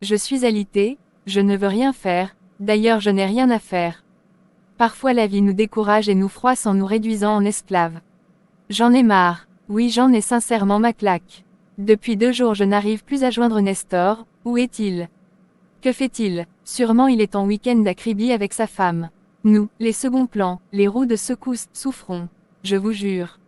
Je suis alité, je ne veux rien faire, d'ailleurs je n'ai rien à faire. Parfois la vie nous décourage et nous froisse en nous réduisant en esclaves. J'en ai marre, oui j'en ai sincèrement ma claque. Depuis 2 jours je n'arrive plus à joindre Nestor, où est-il? Que fait-il? Sûrement il est en week-end à Kribi avec sa femme. Nous, les seconds plans, les roues de secousse, souffrons. Je vous jure.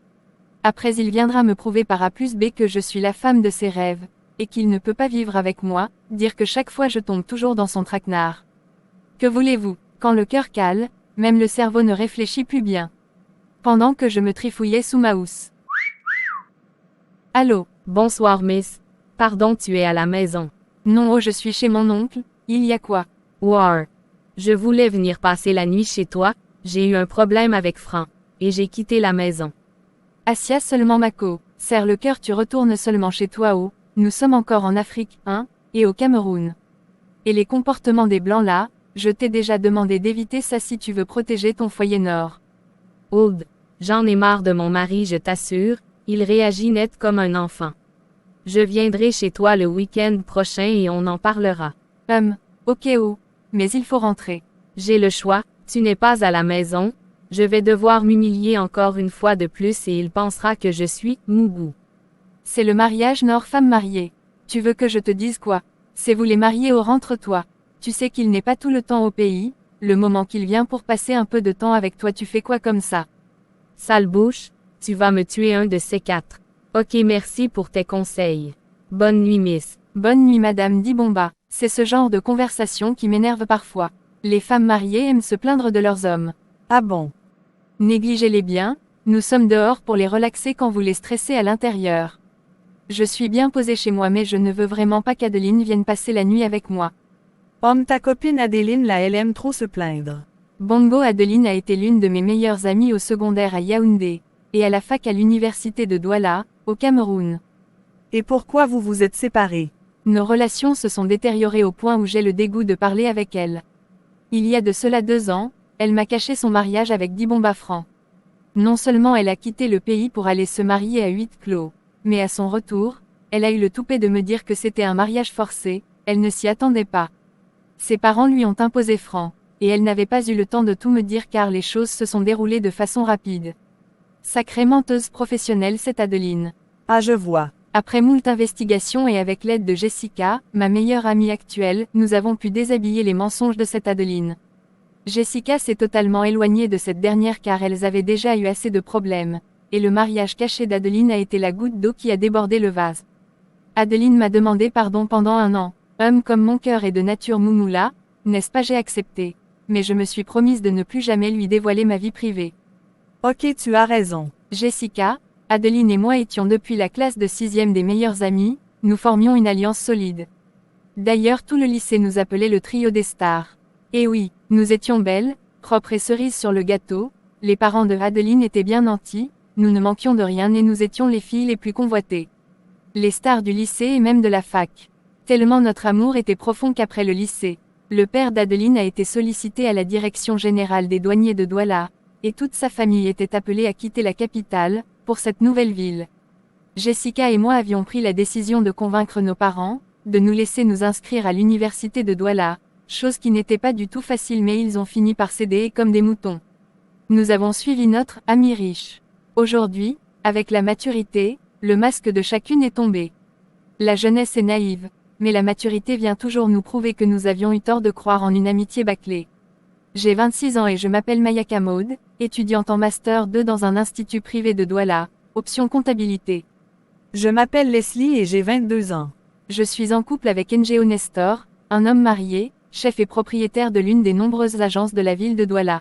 Après il viendra me prouver par A plus B que je suis la femme de ses rêves, et qu'il ne peut pas vivre avec moi, dire que chaque fois je tombe toujours dans son traquenard. Que voulez-vous? Quand le cœur cale, même le cerveau ne réfléchit plus bien. Pendant que je me trifouillais sous ma housse. Allô? Bonsoir Miss. Pardon, tu es à la maison. Non, oh je suis chez mon oncle, il y a quoi? War. Je voulais venir passer la nuit chez toi, j'ai eu un problème avec Franc, et j'ai quitté la maison. Assia seulement Mako, serre le cœur tu retournes seulement chez toi oh, nous sommes encore en Afrique, hein, et au Cameroun. Et les comportements des blancs là, je t'ai déjà demandé d'éviter ça si tu veux protéger ton foyer nord. Old, j'en ai marre de mon mari je t'assure, il réagit net comme un enfant. Je viendrai chez toi le week-end prochain et on en parlera. Ok oh, mais il faut rentrer. J'ai le choix, tu n'es pas à la maison, je vais devoir m'humilier encore une fois de plus et il pensera que je suis Mougou. C'est le mariage nord-femme mariée. Tu veux que je te dise quoi? C'est vous les mariés oh rentre-toi. Tu sais qu'il n'est pas tout le temps au pays, le moment qu'il vient pour passer un peu de temps avec toi tu fais quoi comme ça? Sale bouche, tu vas me tuer un de ces 4. Ok merci pour tes conseils. Bonne nuit Miss. Bonne nuit Madame dit Bomba. C'est ce genre de conversation qui m'énerve parfois. Les femmes mariées aiment se plaindre de leurs hommes. Ah bon? Négligez-les bien, nous sommes dehors pour les relaxer quand vous les stressez à l'intérieur. Je suis bien posée chez moi mais je ne veux vraiment pas qu'Adeline vienne passer la nuit avec moi. Ta copine Adeline là elle aime trop se plaindre. Bongo Adeline a été l'une de mes meilleures amies au secondaire à Yaoundé, et à la fac à l'université de Douala, au Cameroun. Et pourquoi vous vous êtes séparés? Nos relations se sont détériorées au point où j'ai le dégoût de parler avec elle. Il y a de cela 2 ans, elle m'a caché son mariage avec Dibomba Franc. Non seulement elle a quitté le pays pour aller se marier à huis clos, mais à son retour, elle a eu le toupet de me dire que c'était un mariage forcé, elle ne s'y attendait pas. Ses parents lui ont imposé Franc, et elle n'avait pas eu le temps de tout me dire car les choses se sont déroulées de façon rapide. Sacrée menteuse professionnelle cette Adeline. Ah je vois. Après moult investigations et avec l'aide de Jessica, ma meilleure amie actuelle, nous avons pu déshabiller les mensonges de cette Adeline. Jessica s'est totalement éloignée de cette dernière car elles avaient déjà eu assez de problèmes, et le mariage caché d'Adeline a été la goutte d'eau qui a débordé le vase. Adeline m'a demandé pardon pendant 1 an. Comme mon cœur est de nature moumoula, n'est-ce pas j'ai accepté. Mais je me suis promise de ne plus jamais lui dévoiler ma vie privée. Ok tu as raison. Jessica, Adeline et moi étions depuis la classe de 6e des meilleures amies, nous formions une alliance solide. D'ailleurs tout le lycée nous appelait le trio des stars. Et oui, nous étions belles, propres et cerises sur le gâteau, les parents de Adeline étaient bien nantis, nous ne manquions de rien et nous étions les filles les plus convoitées. Les stars du lycée et même de la fac. Tellement notre amour était profond qu'après le lycée, le père d'Adeline a été sollicité à la direction générale des douaniers de Douala, et toute sa famille était appelée à quitter la capitale, pour cette nouvelle ville. Jessica et moi avions pris la décision de convaincre nos parents, de nous laisser nous inscrire à l'université de Douala, chose qui n'était pas du tout facile mais ils ont fini par céder comme des moutons. Nous avons suivi notre ami riche. Aujourd'hui, avec la maturité, le masque de chacune est tombé. La jeunesse est naïve, mais la maturité vient toujours nous prouver que nous avions eu tort de croire en une amitié bâclée. J'ai 26 ans et je m'appelle Mayaka Maud, étudiante en Master 2 dans un institut privé de Douala, option comptabilité. Je m'appelle Leslie et j'ai 22 ans. Je suis en couple avec Ngo Nestor, un homme marié, chef et propriétaire de l'une des nombreuses agences de la ville de Douala.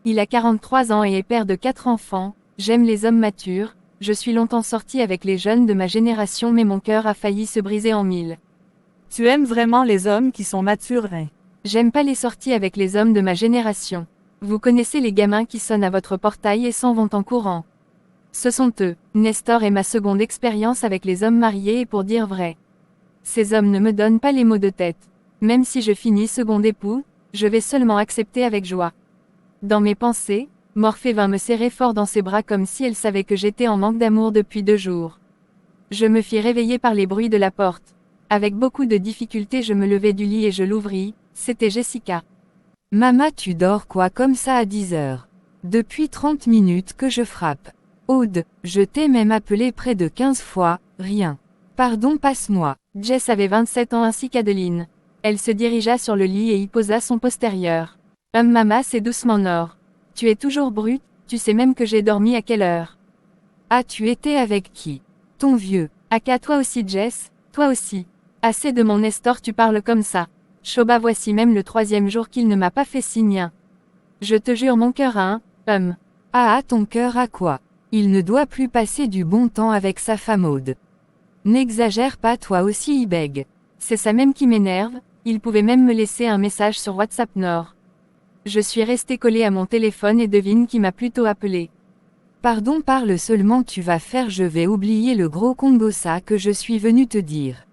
Il a 43 ans et est père de 4 enfants, j'aime les hommes matures, je suis longtemps sortie avec les jeunes de ma génération mais mon cœur a failli se briser en mille. Tu aimes vraiment les hommes qui sont matures, hein? J'aime pas les sorties avec les hommes de ma génération. Vous connaissez les gamins qui sonnent à votre portail et s'en vont en courant. Ce sont eux. Nestor est ma seconde expérience avec les hommes mariés et pour dire vrai. Ces hommes ne me donnent pas les maux de tête. Même si je finis second époux, je vais seulement accepter avec joie. Dans mes pensées, Morphée vint me serrer fort dans ses bras comme si elle savait que j'étais en manque d'amour depuis 2 jours. Je me fis réveiller par les bruits de la porte. Avec beaucoup de difficultés je me levai du lit et je l'ouvris, c'était Jessica. Maman, tu dors quoi comme ça à 10 heures? Depuis 30 minutes que je frappe. Aude, je t'ai même appelé près de 15 fois, rien. Pardon, passe-moi. Jess avait 27 ans ainsi qu'Adeline. Elle se dirigea sur le lit et y posa son postérieur. Maman, c'est doucement Nord. Tu es toujours brute, tu sais même que j'ai dormi à quelle heure? Ah, tu étais avec qui? Ton vieux. Aka, toi aussi Jess, toi aussi. Assez de mon Nestor, tu parles comme ça. Shoba, voici même le 3e jour qu'il ne m'a pas fait signe. Je te jure mon cœur a un. Ah, ton cœur a quoi? Il ne doit plus passer du bon temps avec sa femme Aude. N'exagère pas toi aussi Ibeg. C'est ça même qui m'énerve, il pouvait même me laisser un message sur WhatsApp Nord. Je suis restée collée à mon téléphone et devine qui m'a plutôt appelé. Pardon, parle seulement, tu vas faire, je vais oublier le gros combosa que je suis venu te dire.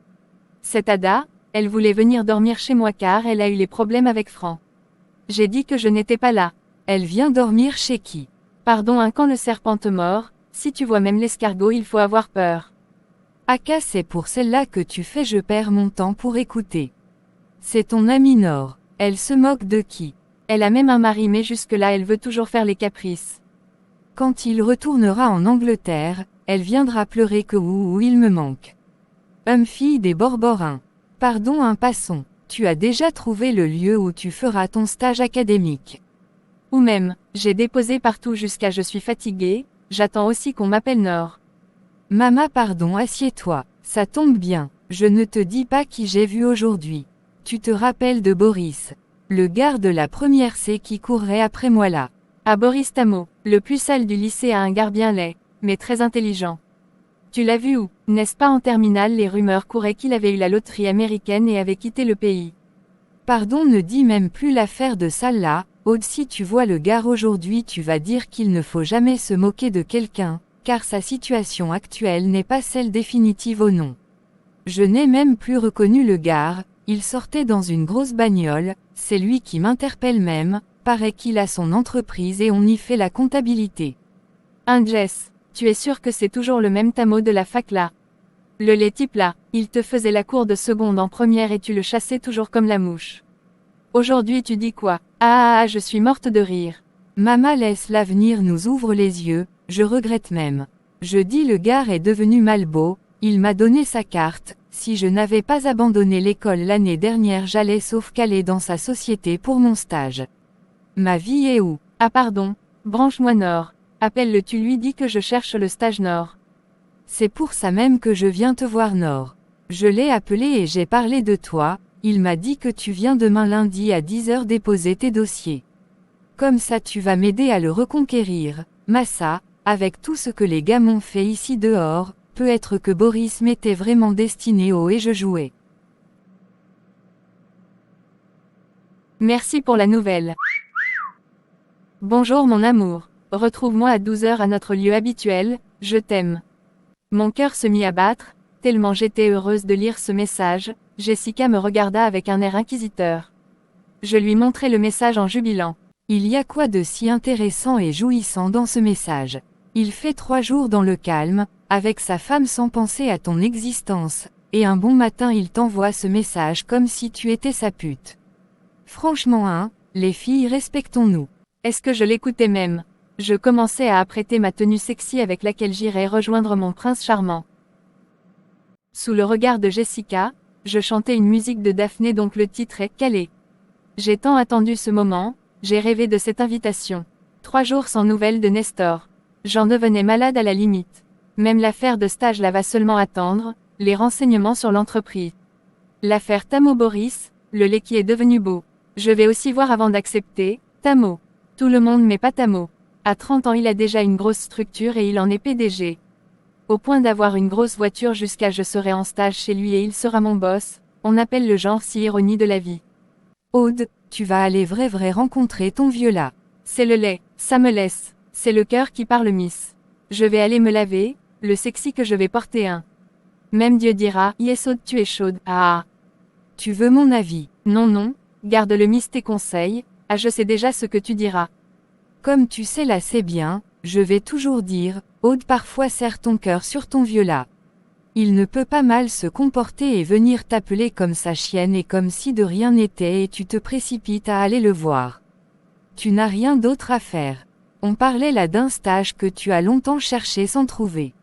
C'est Ada, elle voulait venir dormir chez moi car elle a eu les problèmes avec Franck. J'ai dit que je n'étais pas là. Elle vient dormir chez qui? Pardon, quand le serpent te mord, si tu vois même l'escargot il faut avoir peur. Aka, c'est pour celle-là que tu fais, je perds mon temps pour écouter. C'est ton amie Nord, elle se moque de qui? Elle a même un mari mais jusque-là elle veut toujours faire les caprices. Quand il retournera en Angleterre, elle viendra pleurer que où il me manque. Fille des Borborins. Pardon, passons. Tu as déjà trouvé le lieu où tu feras ton stage académique? Ou même, j'ai déposé partout jusqu'à je suis fatiguée, j'attends aussi qu'on m'appelle Nord. Maman, pardon, assieds-toi, ça tombe bien, je ne te dis pas qui j'ai vu aujourd'hui. Tu te rappelles de Boris, le gars de la première C qui courrait après moi là? Ah, Boris Tamo, le plus sale du lycée, a un gars bien laid, mais très intelligent. Tu l'as vu où? N'est-ce pas en terminale les rumeurs couraient qu'il avait eu la loterie américaine et avait quitté le pays. Pardon, ne dis même plus l'affaire de Salah. Aude, si tu vois le gars aujourd'hui tu vas dire qu'il ne faut jamais se moquer de quelqu'un, car sa situation actuelle n'est pas celle définitive au non. Je n'ai même plus reconnu le gars, il sortait dans une grosse bagnole, c'est lui qui m'interpelle même, paraît qu'il a son entreprise et on y fait la comptabilité. Jess, tu es sûr que c'est toujours le même Tamo de la fac là? Le lait type là, il te faisait la cour de seconde en première et tu le chassais toujours comme la mouche. Aujourd'hui tu dis quoi? Je suis morte de rire. Maman, laisse l'avenir nous ouvre les yeux, je regrette même. Je dis le gars est devenu malbeau, il m'a donné sa carte, si je n'avais pas abandonné l'école l'année dernière j'allais sauf caler dans sa société pour mon stage. Ma vie est où? Ah pardon, branche-moi Nord, appelle-le, tu lui dis que je cherche le stage Nord. C'est pour ça même que je viens te voir Nord. Je l'ai appelé et j'ai parlé de toi. Il m'a dit que tu viens demain lundi à 10 h déposer tes dossiers. Comme ça tu vas m'aider à le reconquérir, Massa, avec tout ce que les gars m'ont fait ici dehors, peut être que Boris m'était vraiment destiné au et je jouais. Merci pour la nouvelle. Bonjour mon amour, retrouve-moi à 12 h à notre lieu habituel, je t'aime. Mon cœur se mit à battre, tellement j'étais heureuse de lire ce message. Jessica me regarda avec un air inquisiteur. Je lui montrai le message en jubilant. Il y a quoi de si intéressant et jouissant dans ce message? Il fait 3 jours dans le calme, avec sa femme sans penser à ton existence, et un bon matin il t'envoie ce message comme si tu étais sa pute. Franchement les filles respectons-nous. Est-ce que je l'écoutais même? Je commençais à apprêter ma tenue sexy avec laquelle j'irais rejoindre mon prince charmant. Sous le regard de Jessica, je chantais une musique de Daphné donc le titre est Calais. J'ai tant attendu ce moment, j'ai rêvé de cette invitation. 3 jours sans nouvelles de Nestor. J'en devenais malade à la limite. Même l'affaire de stage là va seulement attendre, les renseignements sur l'entreprise. L'affaire Tamo Boris, le lait qui est devenu beau. Je vais aussi voir avant d'accepter, Tamo. Tout le monde mais pas Tamo. À 30 ans il a déjà une grosse structure et il en est PDG. Au point d'avoir une grosse voiture jusqu'à je serai en stage chez lui et il sera mon boss, on appelle le genre si ironie de la vie. Aude, tu vas aller vrai rencontrer ton vieux là. C'est le lait, ça me laisse, c'est le cœur qui parle miss. Je vais aller me laver, le sexy que je vais porter un. Même Dieu dira, yes Aude tu es chaude, Tu veux mon avis? Non, garde-le miss tes conseils, je sais déjà ce que tu diras. Comme tu sais là c'est bien, je vais toujours dire, Aude parfois serre ton cœur sur ton vieux là. Il ne peut pas mal se comporter et venir t'appeler comme sa chienne et comme si de rien n'était et tu te précipites à aller le voir. Tu n'as rien d'autre à faire. On parlait là d'un stage que tu as longtemps cherché sans trouver.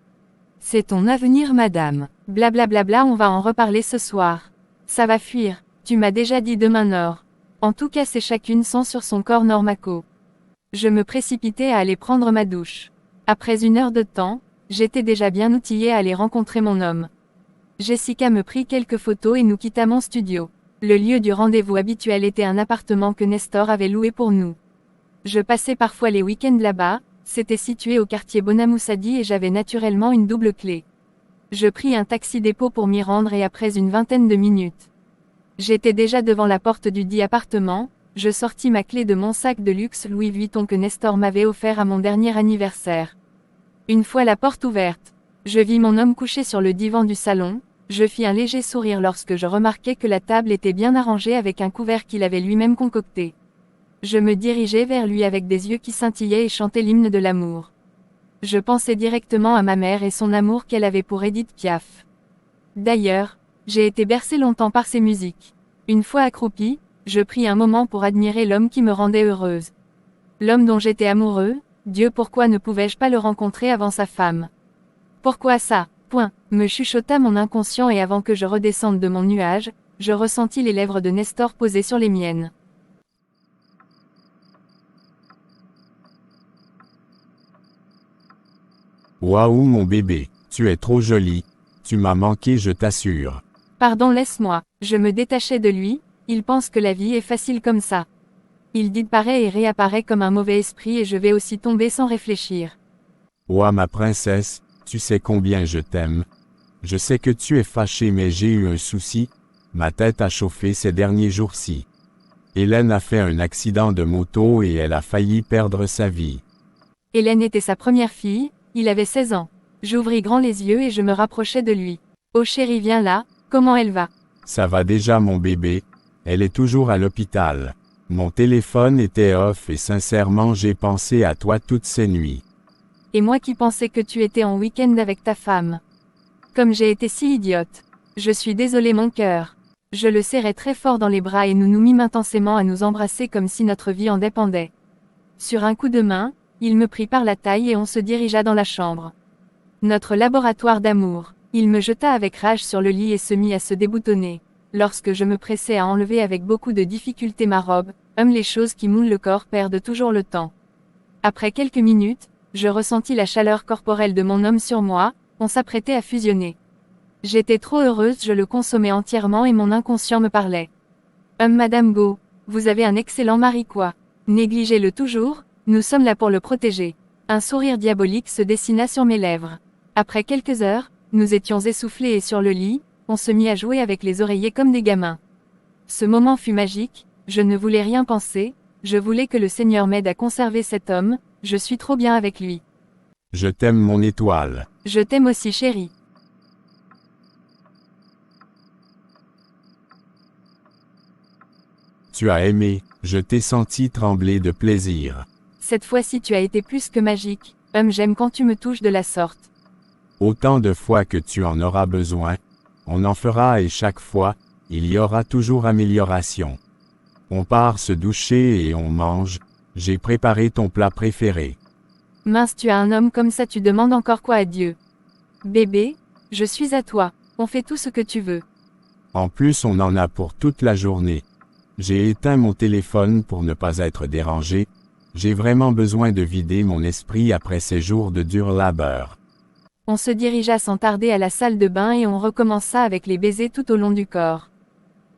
C'est ton avenir madame. Blablabla, on va en reparler ce soir. Ça va fuir, tu m'as déjà dit demain Nord. En tout cas c'est chacune sent sur son corps Normako. Je me précipitais à aller prendre ma douche. Après 1 heure de temps, j'étais déjà bien outillée à aller rencontrer mon homme. Jessica me prit quelques photos et nous quitta mon studio. Le lieu du rendez-vous habituel était un appartement que Nestor avait loué pour nous. Je passais parfois les week-ends là-bas, c'était situé au quartier Bonamoussadi et j'avais naturellement une double clé. Je pris un taxi dépôt pour m'y rendre et après une vingtaine de minutes. J'étais déjà devant la porte du dit appartement, je sortis ma clé de mon sac de luxe Louis Vuitton que Nestor m'avait offert à mon dernier anniversaire. Une fois la porte ouverte, je vis mon homme couché sur le divan du salon, je fis un léger sourire lorsque je remarquai que la table était bien arrangée avec un couvert qu'il avait lui-même concocté. Je me dirigeai vers lui avec des yeux qui scintillaient et chantais l'hymne de l'amour. Je pensais directement à ma mère et son amour qu'elle avait pour Edith Piaf. D'ailleurs, j'ai été bercée longtemps par ses musiques. Une fois accroupie, je pris un moment pour admirer l'homme qui me rendait heureuse. L'homme dont j'étais amoureux, Dieu pourquoi ne pouvais-je pas le rencontrer avant sa femme? Pourquoi ça? Me chuchota mon inconscient et avant que je redescende de mon nuage, je ressentis les lèvres de Nestor posées sur les miennes. Waouh mon bébé, tu es trop jolie, tu m'as manqué je t'assure. Pardon laisse-moi, je me détachai de lui, il pense que la vie est facile comme ça. Il disparaît et réapparaît comme un mauvais esprit et je vais aussi tomber sans réfléchir. Ouah ma princesse, tu sais combien je t'aime. Je sais que tu es fâchée mais j'ai eu un souci, ma tête a chauffé ces derniers jours-ci. Hélène a fait un accident de moto et elle a failli perdre sa vie. Hélène était sa première fille, il avait 16 ans. J'ouvris grand les yeux et je me rapprochai de lui. Oh chérie viens là, comment elle va? Ça va déjà mon bébé, elle est toujours à l'hôpital. Mon téléphone était off et sincèrement j'ai pensé à toi toutes ces nuits. Et moi qui pensais que tu étais en week-end avec ta femme. Comme j'ai été si idiote. Je suis désolée mon cœur. Je le serrai très fort dans les bras et nous nous mîmes intensément à nous embrasser comme si notre vie en dépendait. Sur un coup de main, il me prit par la taille et on se dirigea dans la chambre. Notre laboratoire d'amour. Il me jeta avec rage sur le lit et se mit à se déboutonner. Lorsque je me pressais à enlever avec beaucoup de difficulté ma robe, les choses qui moulent le corps perdent toujours le temps. Après quelques minutes, je ressentis la chaleur corporelle de mon homme sur moi, on s'apprêtait à fusionner. J'étais trop heureuse, je le consommais entièrement et mon inconscient me parlait. Madame Go, vous avez un excellent mari quoi. Négligez-le toujours, nous sommes là pour le protéger. Un sourire diabolique se dessina sur mes lèvres. Après quelques heures, nous étions essoufflés et sur le lit, on se mit à jouer avec les oreillers comme des gamins. Ce moment fut magique, je ne voulais rien penser, je voulais que le Seigneur m'aide à conserver cet homme, je suis trop bien avec lui. Je t'aime mon étoile. Je t'aime aussi chérie. Tu as aimé, je t'ai senti trembler de plaisir. Cette fois-ci tu as été plus que magique, j'aime quand tu me touches de la sorte. Autant de fois que tu en auras besoin, on en fera et chaque fois, il y aura toujours amélioration. On part se doucher et on mange, j'ai préparé ton plat préféré. Mince tu as un homme comme ça tu demandes encore quoi à Dieu? Bébé, je suis à toi, on fait tout ce que tu veux. En plus on en a pour toute la journée. J'ai éteint mon téléphone pour ne pas être dérangé, j'ai vraiment besoin de vider mon esprit après ces jours de dur labeur. On se dirigea sans tarder à la salle de bain et on recommença avec les baisers tout au long du corps.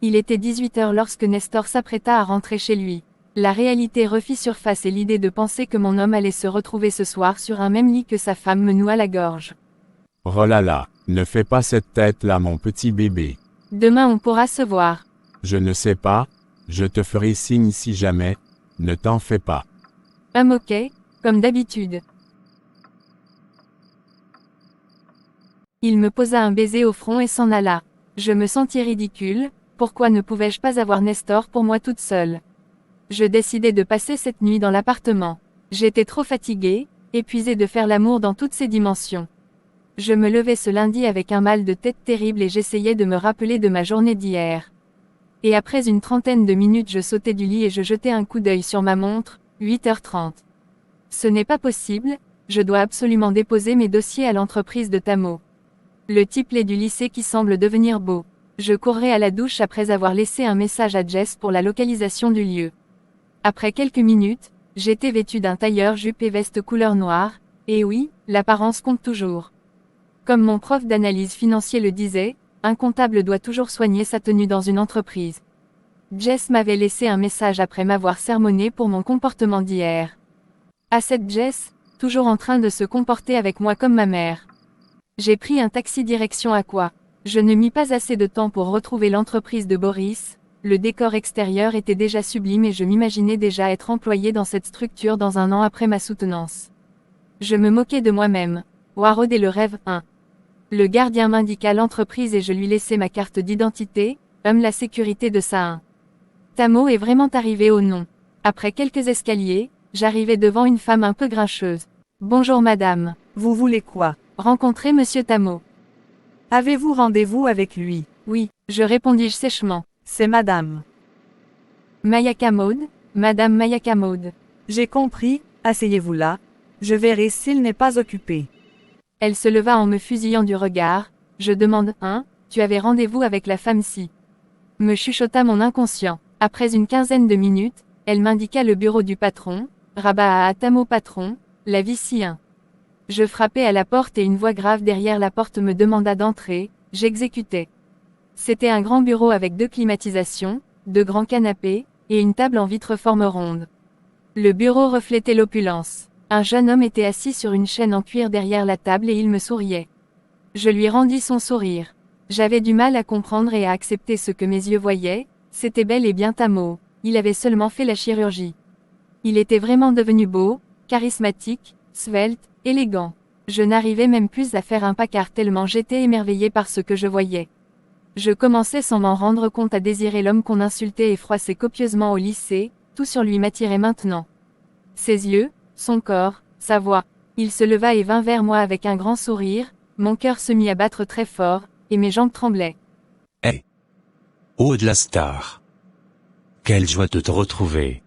Il était 18h lorsque Nestor s'apprêta à rentrer chez lui. La réalité refit surface et l'idée de penser que mon homme allait se retrouver ce soir sur un même lit que sa femme me noua la gorge. Oh là là, ne fais pas cette tête-là mon petit bébé. Demain on pourra se voir. Je ne sais pas, je te ferai signe si jamais, ne t'en fais pas. Ok, comme d'habitude. Il me posa un baiser au front et s'en alla. Je me sentis ridicule, pourquoi ne pouvais-je pas avoir Nestor pour moi toute seule? Je décidai de passer cette nuit dans l'appartement. J'étais trop fatiguée, épuisée de faire l'amour dans toutes ses dimensions. Je me levais ce lundi avec un mal de tête terrible et j'essayais de me rappeler de ma journée d'hier. Et après une trentaine de minutes je sautais du lit et je jetais un coup d'œil sur ma montre, 8h30. Ce n'est pas possible, je dois absolument déposer mes dossiers à l'entreprise de Tamo. Le type laid du lycée qui semble devenir beau. Je courrai à la douche après avoir laissé un message à Jess pour la localisation du lieu. Après quelques minutes, j'étais vêtu d'un tailleur-jupe et veste couleur noire, et oui, l'apparence compte toujours. Comme mon prof d'analyse financière le disait, un comptable doit toujours soigner sa tenue dans une entreprise. Jess m'avait laissé un message après m'avoir sermonné pour mon comportement d'hier. À cette Jess, toujours en train de se comporter avec moi comme ma mère. J'ai pris un taxi direction Aqua. Je ne mis pas assez de temps pour retrouver l'entreprise de Boris, le décor extérieur était déjà sublime et je m'imaginais déjà être employé dans cette structure dans un an après ma soutenance. Je me moquais de moi-même. Warod et le rêve 1. Le gardien m'indiqua l'entreprise et je lui laissai ma carte d'identité, la sécurité de ça 1. Tamo est vraiment arrivé au nom. Après quelques escaliers, j'arrivais devant une femme un peu grincheuse. Bonjour madame. Vous voulez quoi? Rencontrer monsieur Tamo. Avez-vous rendez-vous avec lui? Oui, je répondis sèchement. C'est madame. Mayaka Maud, madame Mayaka Maud. J'ai compris, asseyez-vous là. Je verrai s'il n'est pas occupé. Elle se leva en me fusillant du regard. Je demande, tu avais rendez-vous avec la femme-ci. Me chuchota mon inconscient. Après une quinzaine de minutes, elle m'indiqua le bureau du patron, Rabat à Tamo patron, la vici 1. Je frappai à la porte et une voix grave derrière la porte me demanda d'entrer, j'exécutais. C'était un grand bureau avec 2 climatisations, 2 grands canapés, et une table en vitre forme ronde. Le bureau reflétait l'opulence. Un jeune homme était assis sur une chaîne en cuir derrière la table et il me souriait. Je lui rendis son sourire. J'avais du mal à comprendre et à accepter ce que mes yeux voyaient, c'était bel et bien Tamo, il avait seulement fait la chirurgie. Il était vraiment devenu beau, charismatique, svelte, élégant. Je n'arrivais même plus à faire un pacard tellement j'étais émerveillé par ce que je voyais. Je commençais sans m'en rendre compte à désirer l'homme qu'on insultait et froissait copieusement au lycée, tout sur lui m'attirait maintenant. Ses yeux, son corps, sa voix. Il se leva et vint vers moi avec un grand sourire, mon cœur se mit à battre très fort, et mes jambes tremblaient. Hey! Aude la star! Quelle joie de te retrouver!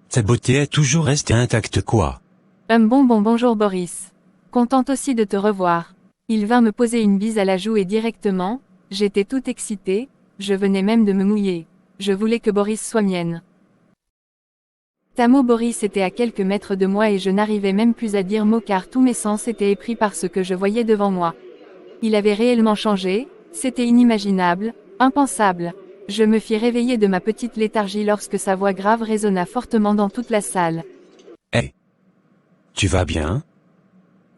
Ta beauté est toujours restée intacte quoi? Bonjour Boris. Contente aussi de te revoir. Il vint me poser une bise à la joue et directement, j'étais toute excitée, je venais même de me mouiller. Je voulais que Boris soit mienne. Tamo Boris était à quelques mètres de moi et je n'arrivais même plus à dire mot car tous mes sens étaient épris par ce que je voyais devant moi. Il avait réellement changé, c'était inimaginable, impensable. Je me fis réveiller de ma petite léthargie lorsque sa voix grave résonna fortement dans toute la salle. Hey! Tu vas bien?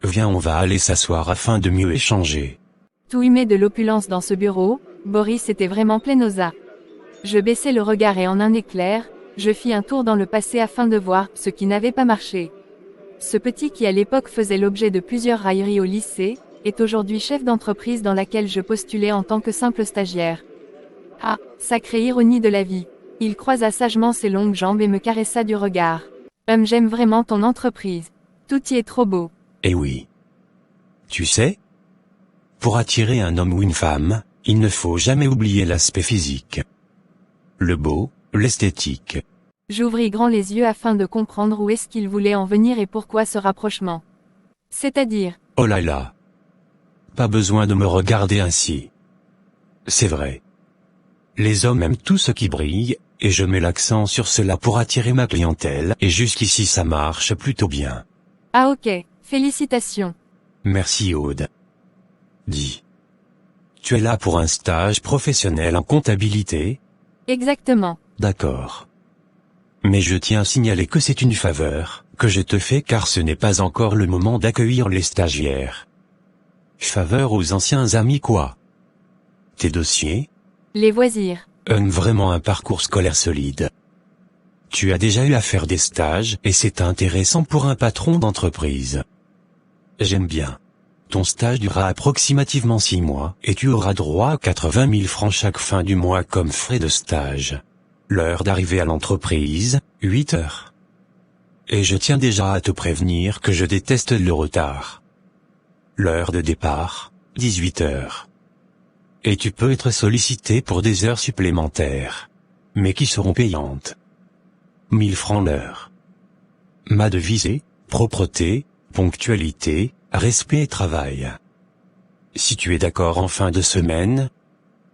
Viens, on va aller s'asseoir afin de mieux échanger. Tout humé de l'opulence dans ce bureau, Boris était vraiment plein aux as. Je baissai le regard et en un éclair, je fis un tour dans le passé afin de voir ce qui n'avait pas marché. Ce petit qui à l'époque faisait l'objet de plusieurs railleries au lycée, est aujourd'hui chef d'entreprise dans laquelle je postulais en tant que simple stagiaire. Ah, sacrée ironie de la vie. Il croisa sagement ses longues jambes et me caressa du regard. J'aime vraiment ton entreprise. Tout y est trop beau. Eh oui. Tu sais? Pour attirer un homme ou une femme, il ne faut jamais oublier l'aspect physique. Le beau, l'esthétique. J'ouvris grand les yeux afin de comprendre où est-ce qu'il voulait en venir et pourquoi ce rapprochement. C'est-à-dire. Oh là là. Pas besoin de me regarder ainsi. C'est vrai. Les hommes aiment tout ce qui brille, et je mets l'accent sur cela pour attirer ma clientèle, et jusqu'ici ça marche plutôt bien. Ah ok, félicitations. Merci Aude. Dis. Tu es là pour un stage professionnel en comptabilité? Exactement. D'accord. Mais je tiens à signaler que c'est une faveur, que je te fais car ce n'est pas encore le moment d'accueillir les stagiaires. Faveur aux anciens amis quoi? Tes dossiers? Les voisirs. Vraiment un parcours scolaire solide. Tu as déjà eu à faire des stages et c'est intéressant pour un patron d'entreprise. J'aime bien. Ton stage durera approximativement 6 mois et tu auras droit à 80 000 francs chaque fin du mois comme frais de stage. L'heure d'arrivée à l'entreprise, 8 heures. Et je tiens déjà à te prévenir que je déteste le retard. L'heure de départ, 18 heures. Et tu peux être sollicité pour des heures supplémentaires. Mais qui seront payantes. 1000 francs l'heure. Ma devise est, propreté, ponctualité, respect et travail. Si tu es d'accord en fin de semaine,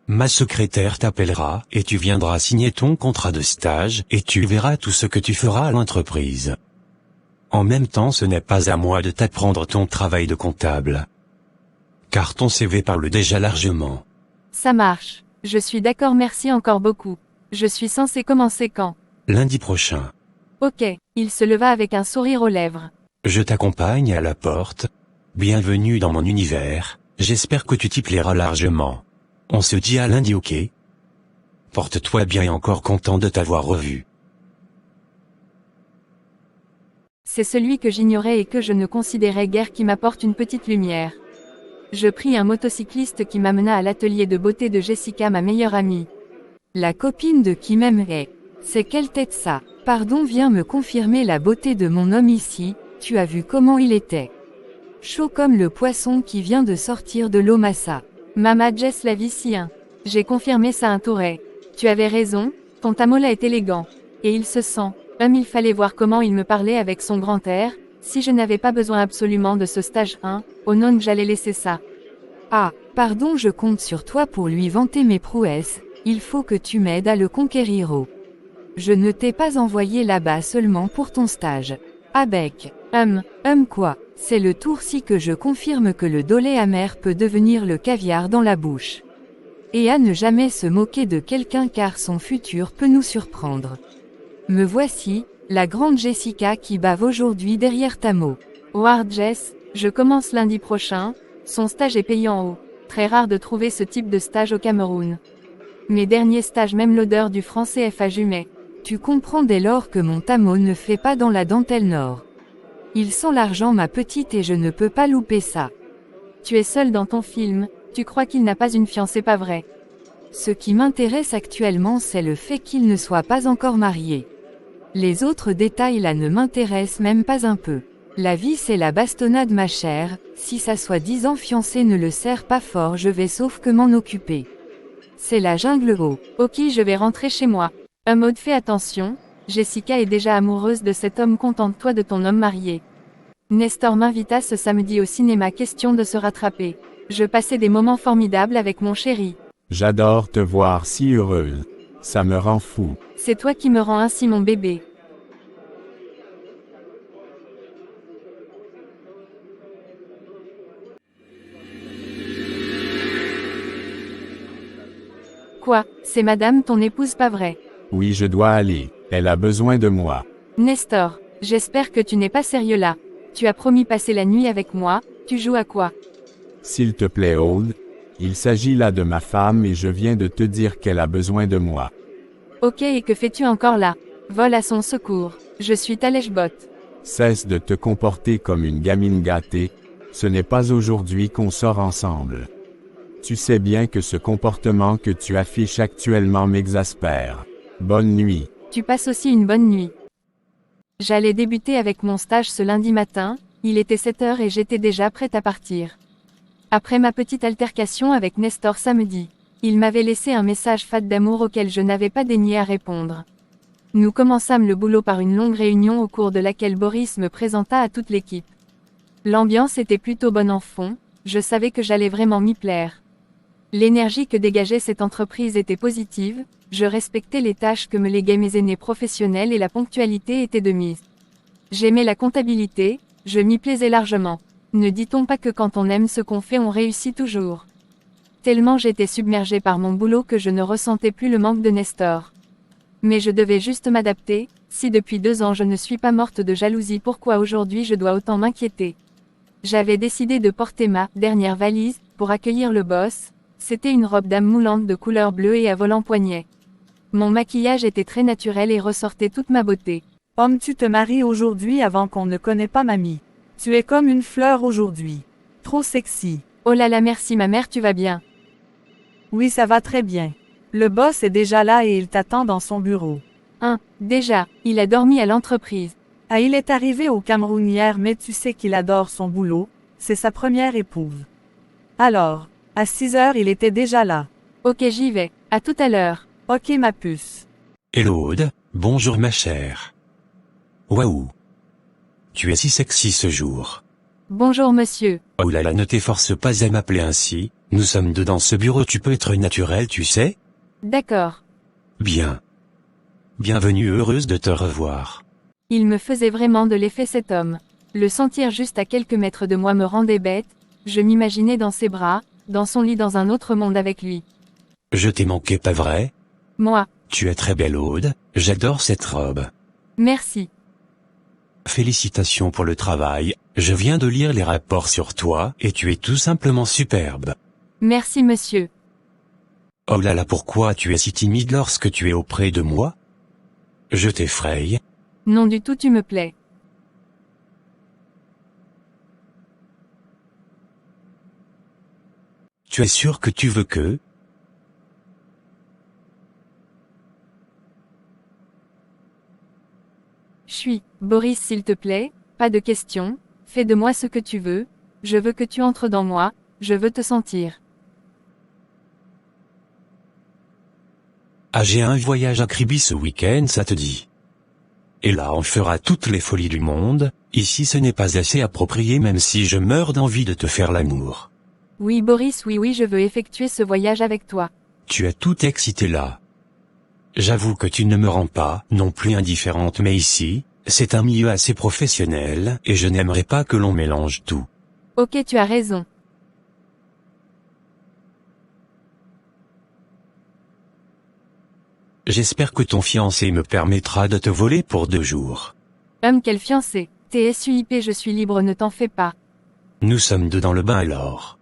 ma secrétaire t'appellera et tu viendras signer ton contrat de stage et tu verras tout ce que tu feras à l'entreprise. En même temps, ce n'est pas à moi de t'apprendre ton travail de comptable. Car ton CV parle déjà largement. Ça marche. Je suis d'accord, merci encore beaucoup. Je suis censé commencer quand? Lundi prochain. Ok. Il se leva avec un sourire aux lèvres. Je t'accompagne à la porte. Bienvenue dans mon univers, j'espère que tu t'y plairas largement. On se dit à lundi, ok? Porte-toi bien et encore content de t'avoir revu. C'est celui que j'ignorais et que je ne considérais guère qui m'apporte une petite lumière. Je pris un motocycliste qui m'amena à l'atelier de beauté de Jessica, ma meilleure amie. La copine de qui m'aimerait. C'est quelle tête ça? Pardon, viens me confirmer la beauté de mon homme ici, tu as vu comment il était? Chaud comme le poisson qui vient de sortir de l'eau massa. Mama Jess Lavicien. J'ai confirmé ça un touret. Tu avais raison, ton tamola est élégant. Et il se sent. Il fallait voir comment il me parlait avec son grand air. Si je n'avais pas besoin absolument de ce stage 1, oh non, j'allais laisser ça. Ah, pardon, je compte sur toi pour lui vanter mes prouesses, il faut que tu m'aides à le conquérir. Oh. Je ne t'ai pas envoyé là-bas seulement pour ton stage. Avec. Quoi? C'est le tour-ci que je confirme que le dolé amer peut devenir le caviar dans la bouche. Et à ne jamais se moquer de quelqu'un car son futur peut nous surprendre. Me voici, la grande Jessica qui bave aujourd'hui derrière Tamo. Ward Jess, je commence lundi prochain, son stage est payant haut. Très rare de trouver ce type de stage au Cameroun. Mes derniers stages, même l'odeur du franc CFA jumet. Tu comprends dès lors que mon Tamo ne fait pas dans la dentelle nord. Il sent l'argent ma petite et je ne peux pas louper ça. Tu es seule dans ton film, tu crois qu'il n'a pas une fiancée, pas vrai? Ce qui m'intéresse actuellement c'est le fait qu'il ne soit pas encore marié. Les autres détails là ne m'intéressent même pas un peu. La vie c'est la bastonnade ma chère, si sa soi-disant fiancée ne le sert pas fort je vais sauf que m'en occuper. C'est la jungle haut. Ok, je vais rentrer chez moi. Maud, fais attention, Jessica est déjà amoureuse de cet homme, contente-toi de ton homme marié. Nestor m'invita ce samedi au cinéma, question de se rattraper. Je passais des moments formidables avec mon chéri. J'adore te voir si heureuse. Ça me rend fou. C'est toi qui me rends ainsi, mon bébé. Quoi, c'est madame ton épouse, pas vrai? Oui, je dois aller. Elle a besoin de moi. Nestor, j'espère que tu n'es pas sérieux là. Tu as promis passer la nuit avec moi, tu joues à quoi? S'il te plaît, Old. Il s'agit là de ma femme et je viens de te dire qu'elle a besoin de moi. Ok, et que fais-tu encore là? Vole à son secours. Je suis ta lèche-botte. Cesse de te comporter comme une gamine gâtée. Ce n'est pas aujourd'hui qu'on sort ensemble. Tu sais bien que ce comportement que tu affiches actuellement m'exaspère. Bonne nuit. Tu passes aussi une bonne nuit. J'allais débuter avec mon stage ce lundi matin, il était 7 heures et j'étais déjà prête à partir. Après ma petite altercation avec Nestor samedi, il m'avait laissé un message fade d'amour auquel je n'avais pas daigné à répondre. Nous commençâmes le boulot par une longue réunion au cours de laquelle Boris me présenta à toute l'équipe. L'ambiance était plutôt bonne en fond, je savais que j'allais vraiment m'y plaire. L'énergie que dégageait cette entreprise était positive, je respectais les tâches que me léguaient mes aînés professionnels et la ponctualité était de mise. J'aimais la comptabilité, je m'y plaisais largement. Ne dit-on pas que quand on aime ce qu'on fait on réussit toujours? Tellement j'étais submergée par mon boulot que je ne ressentais plus le manque de Nestor. Mais je devais juste m'adapter, si depuis 2 ans je ne suis pas morte de jalousie, pourquoi aujourd'hui je dois autant m'inquiéter? J'avais décidé de porter ma dernière valise, pour accueillir le boss. C'était une robe dame moulante de couleur bleue et à volant poignet. Mon maquillage était très naturel et ressortait toute ma beauté. Homme, tu te maries aujourd'hui avant qu'on ne connaît pas mamie. Tu es comme une fleur aujourd'hui. Trop sexy. Oh là là, merci ma mère, tu vas bien? Oui, ça va très bien. Le boss est déjà là et il t'attend dans son bureau. Déjà, il a dormi à l'entreprise. Ah, il est arrivé au Cameroun hier mais tu sais qu'il adore son boulot. c'est sa première épouse. Alors, à 6 heures il était déjà là. Ok, j'y vais. À tout à l'heure. Ok ma puce. Hello Aude, bonjour ma chère. Waouh. Tu es si sexy ce jour. Bonjour monsieur. Oh là là, ne t'efforce pas à m'appeler ainsi, nous sommes deux dans ce bureau, tu peux être naturel, tu sais? D'accord. Bien. Bienvenue, heureuse de te revoir. Il me faisait vraiment de l'effet cet homme. Le sentir juste à quelques mètres de moi me rendait bête, je m'imaginais dans ses bras, dans son lit dans un autre monde avec lui. Je t'ai manqué, pas vrai? Moi. Tu es très belle Aude, j'adore cette robe. Merci. Félicitations pour le travail, je viens de lire les rapports sur toi, et tu es tout simplement superbe. Merci monsieur. Oh là là, pourquoi tu es si timide lorsque tu es auprès de moi? Je t'effraie? Non du tout, tu me plais. Tu es sûr que tu veux que? Boris s'il te plaît, pas de questions, fais de moi ce que tu veux, je veux que tu entres dans moi, je veux te sentir. Ah, j'ai un voyage à Kribi ce week-end, ça te dit? Et là on fera toutes les folies du monde, ici ce n'est pas assez approprié même si je meurs d'envie de te faire l'amour. Oui Boris, oui je veux effectuer ce voyage avec toi. Tu es tout excité là. J'avoue que tu ne me rends pas non plus indifférente, mais ici, c'est un milieu assez professionnel, et je n'aimerais pas que l'on mélange tout. Ok, tu as raison. J'espère que ton fiancé me permettra de te voler pour 2 jours. Quel fiancé. TSUIP, je suis libre, ne t'en fais pas. Nous sommes deux dans le bain alors.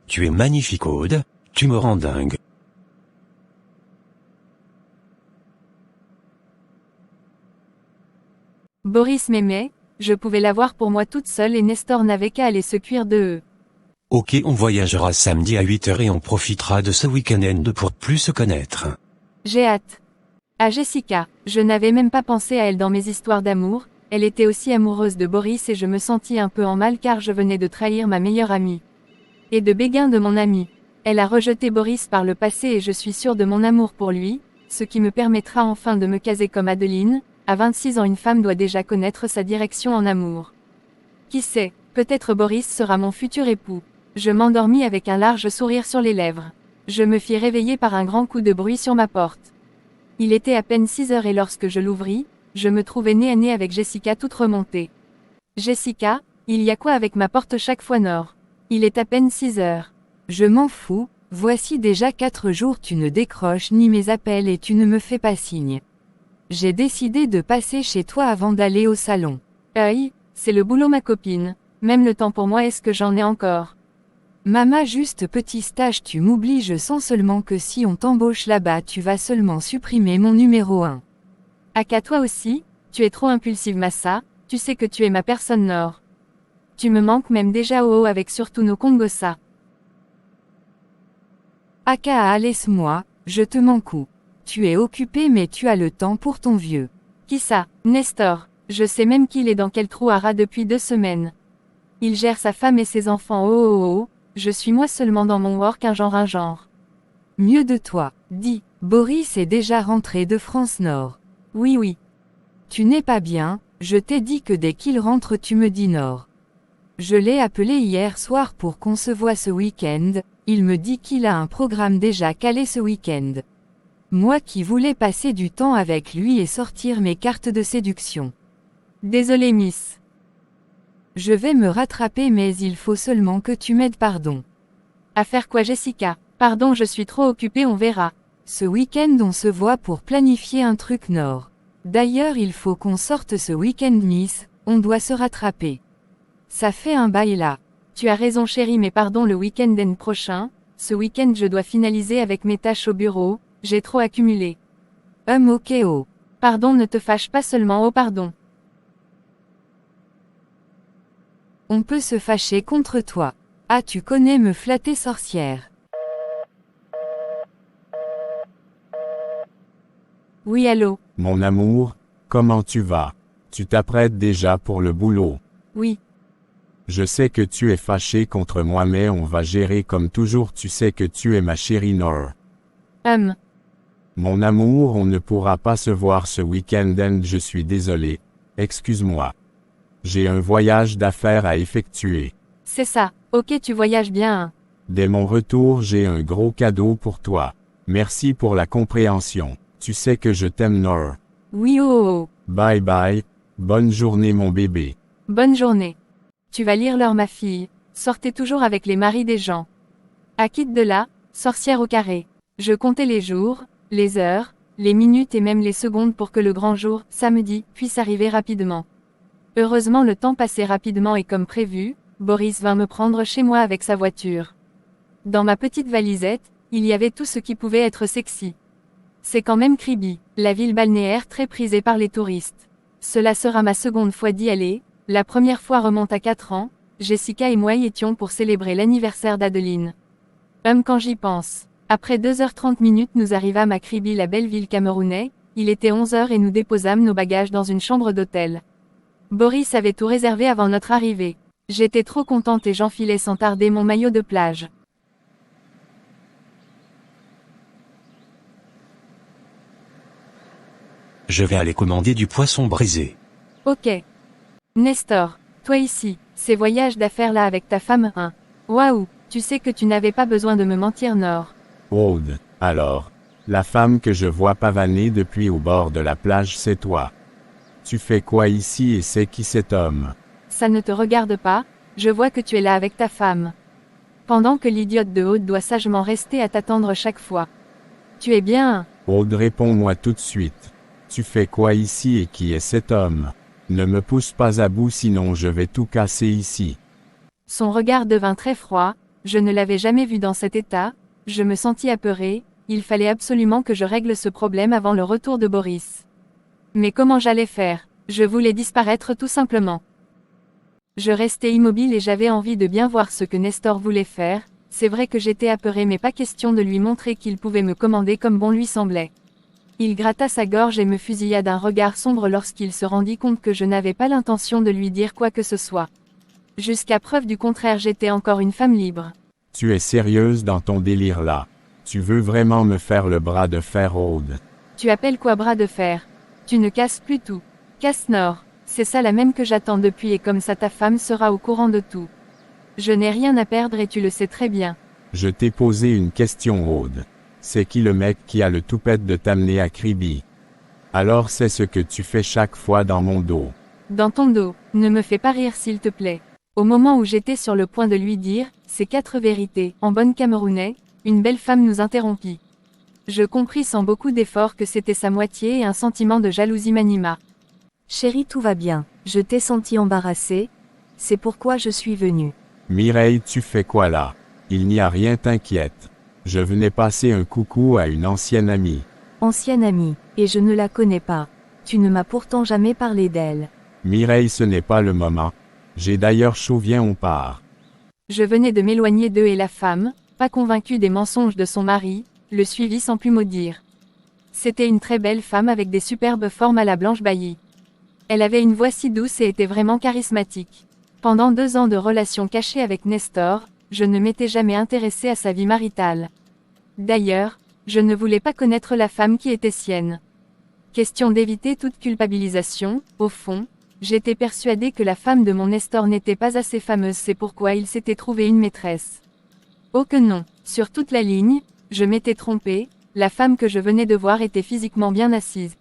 Tu es magnifique Aude, tu me rends dingue. Boris m'aimait, je pouvais l'avoir pour moi toute seule et Nestor n'avait qu'à aller se cuire de eux. Ok, on voyagera samedi à 8h et on profitera de ce week-end pour plus se connaître. J'ai hâte. À Jessica, je n'avais même pas pensé à elle dans mes histoires d'amour, elle était aussi amoureuse de Boris et je me sentis un peu en mal car je venais de trahir ma meilleure amie. Et de béguin de mon amie. Elle a rejeté Boris par le passé et je suis sûre de mon amour pour lui, ce qui me permettra enfin de me caser comme Adeline. À 26 ans, une femme doit déjà connaître sa direction en amour. Qui sait, peut-être Boris sera mon futur époux. Je m'endormis avec un large sourire sur les lèvres. Je me fis réveiller par un grand coup de bruit sur ma porte. Il était à peine 6 heures et lorsque je l'ouvris, je me trouvais nez à nez avec Jessica toute remontée. Jessica, il y a quoi avec ma porte chaque fois Nord? Il est à peine 6 heures. Je m'en fous, voici déjà 4 jours tu ne décroches ni mes appels et tu ne me fais pas signe. J'ai décidé de passer chez toi avant d'aller au salon. Aïe, c'est le boulot ma copine, même le temps pour moi est-ce que j'en ai encore? Mama juste petit stage tu m'oublies je sens seulement que si on t'embauche là-bas tu vas seulement supprimer mon numéro 1. Aka toi aussi, tu es trop impulsive Massa, tu sais que tu es ma personne Nord. Tu me manques même déjà au avec surtout nos Kongosa. Aka laisse-moi, je te manque. Tu es occupé mais tu as le temps pour ton vieux. Qui ça? Nestor. Je sais même qu'il est dans quel trou à rat depuis 2 semaines. Il gère sa femme et ses enfants je suis moi seulement dans mon work un genre. Mieux de toi, dis, Boris est déjà rentré de France Nord. Oui. Tu n'es pas bien, je t'ai dit que dès qu'il rentre tu me dis Nord. Je l'ai appelé hier soir pour qu'on se voit ce week-end, il me dit qu'il a un programme déjà calé ce week-end. Moi qui voulais passer du temps avec lui et sortir mes cartes de séduction. Désolée Miss. Je vais me rattraper mais il faut seulement que tu m'aides pardon. À faire quoi Jessica? Pardon je suis trop occupée on verra. Ce week-end on se voit pour planifier un truc Nord. D'ailleurs il faut qu'on sorte ce week-end Miss, on doit se rattraper. Ça fait un bail là. Tu as raison chérie mais pardon le week-end prochain, ce week-end je dois finaliser avec mes tâches au bureau, j'ai trop accumulé. Ok oh. Pardon ne te fâche pas seulement pardon. On peut se fâcher contre toi. Ah tu connais me flatter sorcière. Oui allô. Mon amour, comment tu vas? Tu t'apprêtes déjà pour le boulot? Oui. Je sais que tu es fâché contre moi mais on va gérer comme toujours, tu sais que tu es ma chérie Nor. Mon amour, on ne pourra pas se voir ce week-end and je suis désolé. Excuse-moi. J'ai un voyage d'affaires à effectuer. C'est ça. Ok, tu voyages bien, hein. Dès mon retour, j'ai un gros cadeau pour toi. Merci pour la compréhension. Tu sais que je t'aime Nor. Oui oh. Bye bye. Bonne journée mon bébé. Bonne journée. Tu vas lire l'heure ma fille. Sortez toujours avec les maris des gens. À quitte de là, sorcière au carré. Je comptais les jours, les heures, les minutes et même les secondes pour que le grand jour, samedi, puisse arriver rapidement. Heureusement le temps passait rapidement et comme prévu, Boris vint me prendre chez moi avec sa voiture. Dans ma petite valisette, il y avait tout ce qui pouvait être sexy. C'est quand même Kribi, la ville balnéaire très prisée par les touristes. Cela sera ma seconde fois d'y aller, la première fois remonte à 4 ans, Jessica et moi y étions pour célébrer l'anniversaire d'Adeline. Quand j'y pense. Après 2h30 nous arrivâmes à Kribi, la belle ville camerounaise, il était 11h et nous déposâmes nos bagages dans une chambre d'hôtel. Boris avait tout réservé avant notre arrivée. J'étais trop contente et j'enfilais sans tarder mon maillot de plage. Je vais aller commander du poisson brisé. Ok. Nestor, toi ici, ces voyages d'affaires là avec ta femme, hein. Waouh, tu sais que tu n'avais pas besoin de me mentir Nor. Aude, alors. La femme que je vois pavaner depuis au bord de la plage, c'est toi. Tu fais quoi ici et c'est qui cet homme? Ça ne te regarde pas, je vois que tu es là avec ta femme. Pendant que l'idiote de Aude doit sagement rester à t'attendre chaque fois. Tu es bien, Aude, réponds-moi tout de suite. Tu fais quoi ici et qui est cet homme? Ne me pousse pas à bout sinon je vais tout casser ici. Son regard devint très froid, je ne l'avais jamais vu dans cet état, je me sentis apeurée, il fallait absolument que je règle ce problème avant le retour de Boris. Mais comment j'allais faire? Je voulais disparaître tout simplement. Je restais immobile et j'avais envie de bien voir ce que Nestor voulait faire, c'est vrai que j'étais apeurée mais pas question de lui montrer qu'il pouvait me commander comme bon lui semblait. Il gratta sa gorge et me fusilla d'un regard sombre lorsqu'il se rendit compte que je n'avais pas l'intention de lui dire quoi que ce soit. Jusqu'à preuve du contraire, j'étais encore une femme libre. Tu es sérieuse dans ton délire là? Tu veux vraiment me faire le bras de fer, Aude? Tu appelles quoi bras de fer? Tu ne casses plus tout. Casse Nord. C'est ça la même que j'attends depuis et comme ça ta femme sera au courant de tout. Je n'ai rien à perdre et tu le sais très bien. Je t'ai posé une question, Aude. C'est qui le mec qui a le toupette de t'amener à Kribi? Alors c'est ce que tu fais chaque fois dans mon dos. Dans ton dos, ne me fais pas rire s'il te plaît. Au moment où j'étais sur le point de lui dire, ces 4 vérités, en bonne camerounais, une belle femme nous interrompit. Je compris sans beaucoup d'efforts que c'était sa moitié et un sentiment de jalousie m'anima. Chérie, tout va bien, je t'ai senti embarrassée, c'est pourquoi je suis venue. Mireille, tu fais quoi là? Il n'y a rien, t'inquiète. Je venais passer un coucou à une ancienne amie. Ancienne amie, et je ne la connais pas. Tu ne m'as pourtant jamais parlé d'elle. Mireille, ce n'est pas le moment. J'ai d'ailleurs chaud, viens on part. Je venais de m'éloigner d'eux et la femme, pas convaincue des mensonges de son mari, le suivit sans plus mot dire. C'était une très belle femme avec des superbes formes à la Blanche Bailly. Elle avait une voix si douce et était vraiment charismatique. Pendant 2 ans de relation cachée avec Nestor, je ne m'étais jamais intéressée à sa vie maritale. D'ailleurs, je ne voulais pas connaître la femme qui était sienne. Question d'éviter toute culpabilisation, au fond, j'étais persuadée que la femme de mon Nestor n'était pas assez fameuse, c'est pourquoi il s'était trouvé une maîtresse. Oh que non, sur toute la ligne, je m'étais trompée, la femme que je venais de voir était physiquement bien assise.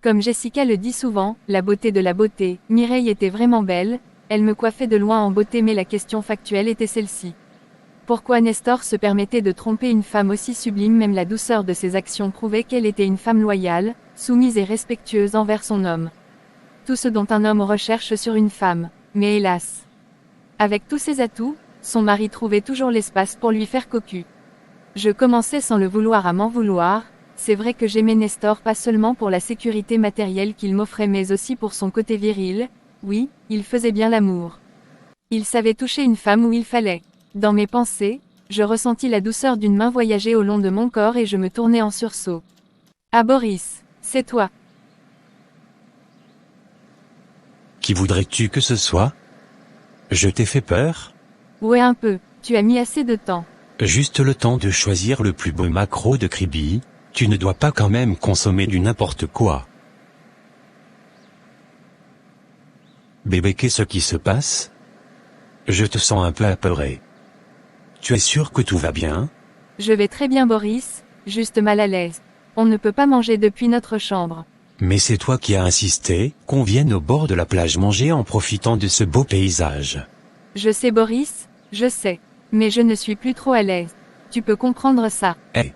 Comme Jessica le dit souvent, la beauté de la beauté, Mireille était vraiment belle, elle me coiffait de loin en beauté mais la question factuelle était celle-ci. Pourquoi Nestor se permettait de tromper une femme aussi sublime? Même la douceur de ses actions prouvait qu'elle était une femme loyale, soumise et respectueuse envers son homme. Tout ce dont un homme recherche sur une femme, mais hélas. Avec tous ses atouts, son mari trouvait toujours l'espace pour lui faire cocu. Je commençais sans le vouloir à m'en vouloir, c'est vrai que j'aimais Nestor pas seulement pour la sécurité matérielle qu'il m'offrait mais aussi pour son côté viril, oui, il faisait bien l'amour. Il savait toucher une femme où il fallait. Dans mes pensées, je ressentis la douceur d'une main voyager au long de mon corps et je me tournai en sursaut. Ah Boris, c'est toi. Qui voudrais-tu que ce soit? Je t'ai fait peur? Ouais un peu, tu as mis assez de temps. Juste le temps de choisir le plus beau macro de Kribi, tu ne dois pas quand même consommer du n'importe quoi. Bébé, qu'est-ce qui se passe? Je te sens un peu apeuré. Tu es sûr que tout va bien? Je vais très bien Boris, juste mal à l'aise. On ne peut pas manger depuis notre chambre. Mais c'est toi qui as insisté qu'on vienne au bord de la plage manger en profitant de ce beau paysage. Je sais Boris, je sais. Mais je ne suis plus trop à l'aise. Tu peux comprendre ça. Hé!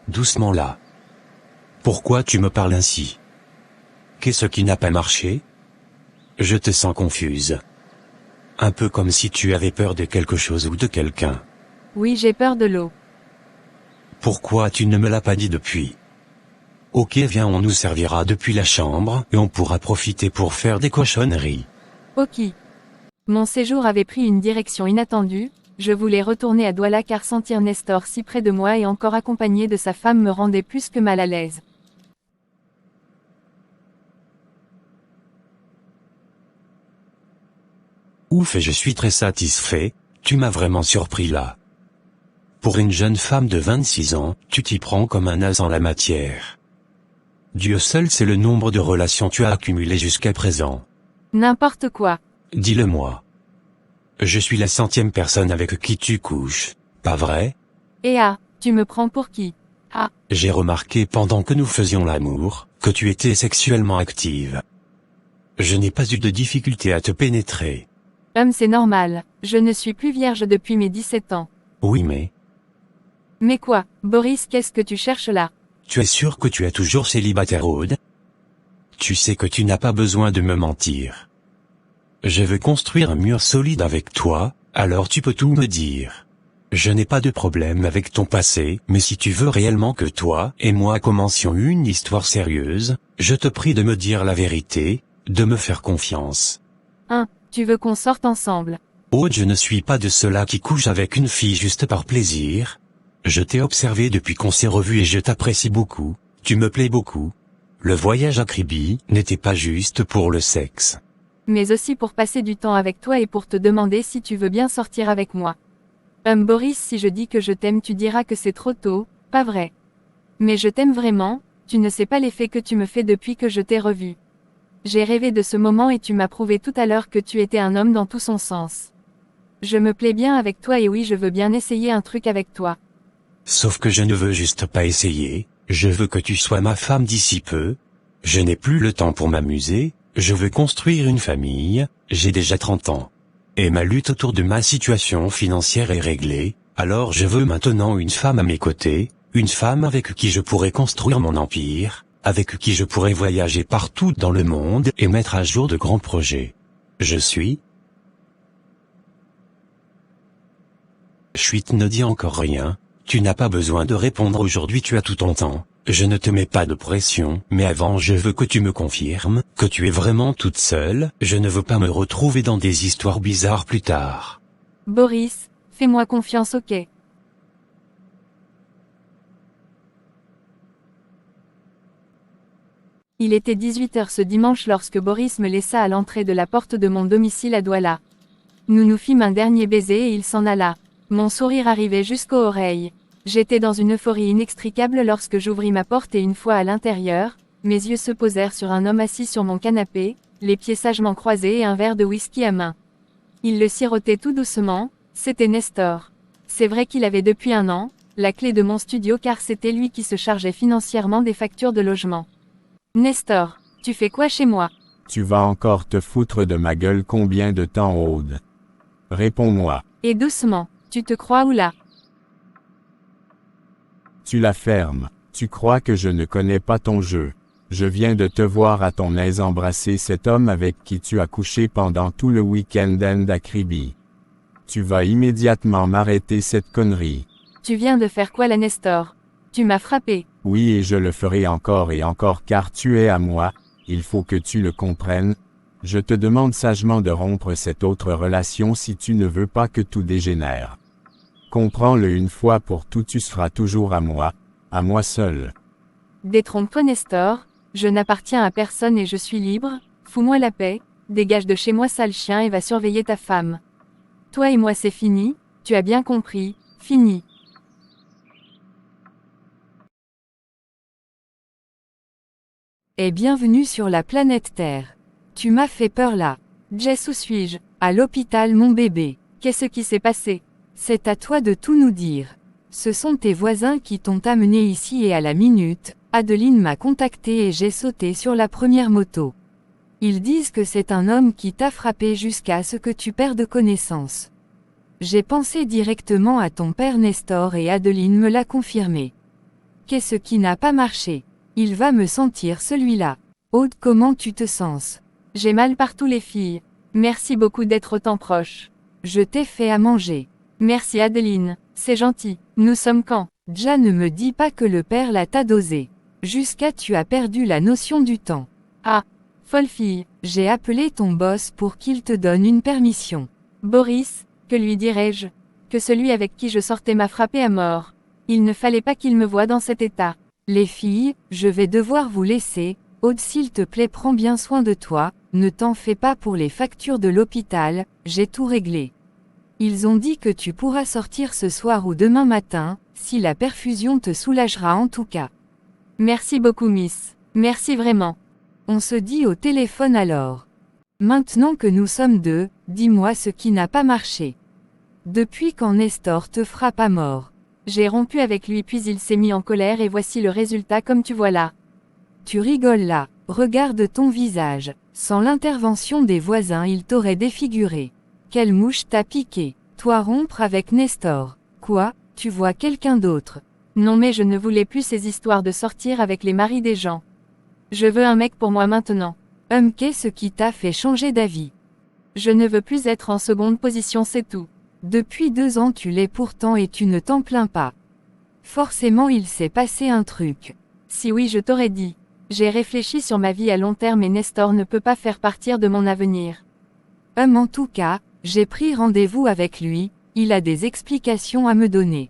Doucement là. Pourquoi tu me parles ainsi? Qu'est-ce qui n'a pas marché? Je te sens confuse. Un peu comme si tu avais peur de quelque chose ou de quelqu'un. Oui, j'ai peur de l'eau. Pourquoi tu ne me l'as pas dit depuis? Ok, viens, on nous servira depuis la chambre et on pourra profiter pour faire des cochonneries. Ok. Mon séjour avait pris une direction inattendue. Je voulais retourner à Douala car sentir Nestor si près de moi et encore accompagné de sa femme me rendait plus que mal à l'aise. Ouf, et je suis très satisfait, tu m'as vraiment surpris là. Pour une jeune femme de 26 ans, tu t'y prends comme un as en la matière. Dieu seul sait le nombre de relations tu as accumulées jusqu'à présent. N'importe quoi. Dis-le-moi. Je suis la 100e personne avec qui tu couches, pas vrai? Et ah, tu me prends pour qui? Ah. J'ai remarqué pendant que nous faisions l'amour, que tu étais sexuellement active. Je n'ai pas eu de difficulté à te pénétrer. C'est normal, je ne suis plus vierge depuis mes 17 ans. Oui mais... Mais quoi, Boris, qu'est-ce que tu cherches là? Tu es sûr que tu es toujours célibataire, Aude? Tu sais que tu n'as pas besoin de me mentir. Je veux construire un mur solide avec toi, alors tu peux tout me dire. Je n'ai pas de problème avec ton passé, mais si tu veux réellement que toi et moi commencions une histoire sérieuse, je te prie de me dire la vérité, de me faire confiance. Tu veux qu'on sorte ensemble? Aude, je ne suis pas de ceux-là qui couchent avec une fille juste par plaisir. Je t'ai observé depuis qu'on s'est revu et je t'apprécie beaucoup, tu me plais beaucoup. Le voyage à Kribi n'était pas juste pour le sexe. Mais aussi pour passer du temps avec toi et pour te demander si tu veux bien sortir avec moi. Boris, si je dis que je t'aime, tu diras que c'est trop tôt, pas vrai. Mais je t'aime vraiment, tu ne sais pas l'effet que tu me fais depuis que je t'ai revu. J'ai rêvé de ce moment et tu m'as prouvé tout à l'heure que tu étais un homme dans tout son sens. Je me plais bien avec toi et oui, je veux bien essayer un truc avec toi. Sauf que je ne veux juste pas essayer, je veux que tu sois ma femme d'ici peu. Je n'ai plus le temps pour m'amuser, je veux construire une famille, j'ai déjà 30 ans. Et ma lutte autour de ma situation financière est réglée, alors je veux maintenant une femme à mes côtés, une femme avec qui je pourrais construire mon empire, avec qui je pourrais voyager partout dans le monde et mettre à jour de grands projets. Je suis... Chut, ne dis encore rien, tu n'as pas besoin de répondre aujourd'hui, tu as tout ton temps. Je ne te mets pas de pression, mais avant je veux que tu me confirmes que tu es vraiment toute seule, je ne veux pas me retrouver dans des histoires bizarres plus tard. Boris, fais-moi confiance, ok? Il était 18h ce dimanche lorsque Boris me laissa à l'entrée de la porte de mon domicile à Douala. Nous nous fîmes un dernier baiser et il s'en alla. Mon sourire arrivait jusqu'aux oreilles. J'étais dans une euphorie inextricable lorsque j'ouvris ma porte et une fois à l'intérieur, mes yeux se posèrent sur un homme assis sur mon canapé, les pieds sagement croisés et un verre de whisky à main. Il le sirotait tout doucement, c'était Nestor. C'est vrai qu'il avait depuis 1 an, la clé de mon studio car c'était lui qui se chargeait financièrement des factures de logement. Nestor, tu fais quoi chez moi? Tu vas encore te foutre de ma gueule combien de temps, Aude? Réponds-moi. Et doucement, tu te crois où là? Tu la fermes. Tu crois que je ne connais pas ton jeu. Je viens de te voir à ton aise embrasser cet homme avec qui tu as couché pendant tout le week-end à Kribi. Tu vas immédiatement m'arrêter cette connerie. Tu viens de faire quoi là, Nestor? Tu m'as frappé. Oui, et je le ferai encore et encore car tu es à moi, il faut que tu le comprennes. Je te demande sagement de rompre cette autre relation si tu ne veux pas que tout dégénère. Comprends-le une fois pour toutes, tu seras toujours à moi seul. Détrompe-toi Nestor, je n'appartiens à personne et je suis libre, fous-moi la paix, dégage de chez moi sale chien et va surveiller ta femme. Toi et moi c'est fini, tu as bien compris, fini. Et bienvenue sur la planète Terre. Tu m'as fait peur là. Jess, où suis-je? À l'hôpital mon bébé. Qu'est-ce qui s'est passé? C'est à toi de tout nous dire. Ce sont tes voisins qui t'ont amené ici et à la minute, Adeline m'a contacté et j'ai sauté sur la première moto. Ils disent que c'est un homme qui t'a frappé jusqu'à ce que tu perdes connaissance. J'ai pensé directement à ton père Nestor et Adeline me l'a confirmé. Qu'est-ce qui n'a pas marché? Il va me sentir celui-là. Aude, comment tu te sens? J'ai mal partout les filles. Merci beaucoup d'être autant proche. Je t'ai fait à manger. Merci Adeline, c'est gentil. Nous sommes quand? Ja, ne me dis pas que le père l'a t'a dosé. Jusqu'à tu as perdu la notion du temps. Ah, folle fille. J'ai appelé ton boss pour qu'il te donne une permission. Boris, que lui dirais-je? Que celui avec qui je sortais m'a frappé à mort. Il ne fallait pas qu'il me voie dans cet état. Les filles, je vais devoir vous laisser. Aude, s'il te plaît, prends bien soin de toi, ne t'en fais pas pour les factures de l'hôpital, j'ai tout réglé. Ils ont dit que tu pourras sortir ce soir ou demain matin, si la perfusion te soulagera en tout cas. Merci beaucoup Miss. Merci vraiment. On se dit au téléphone alors. Maintenant que nous sommes deux, dis-moi ce qui n'a pas marché. Depuis quand Nestor te frappe à mort? J'ai rompu avec lui puis il s'est mis en colère et voici le résultat comme tu vois là. Tu rigoles là, regarde ton visage. Sans l'intervention des voisins il t'aurait défiguré. Quelle mouche t'a piqué? Toi rompre avec Nestor. Quoi, tu vois quelqu'un d'autre? Non mais je ne voulais plus ces histoires de sortir avec les maris des gens. Je veux un mec pour moi maintenant. Qu'est-ce qui t'a fait changer d'avis? Je ne veux plus être en seconde position, c'est tout. Depuis 2 ans tu l'es pourtant et tu ne t'en plains pas. Forcément il s'est passé un truc. Si oui je t'aurais dit. J'ai réfléchi sur ma vie à long terme et Nestor ne peut pas faire partir de mon avenir. En tout cas, j'ai pris rendez-vous avec lui, il a des explications à me donner.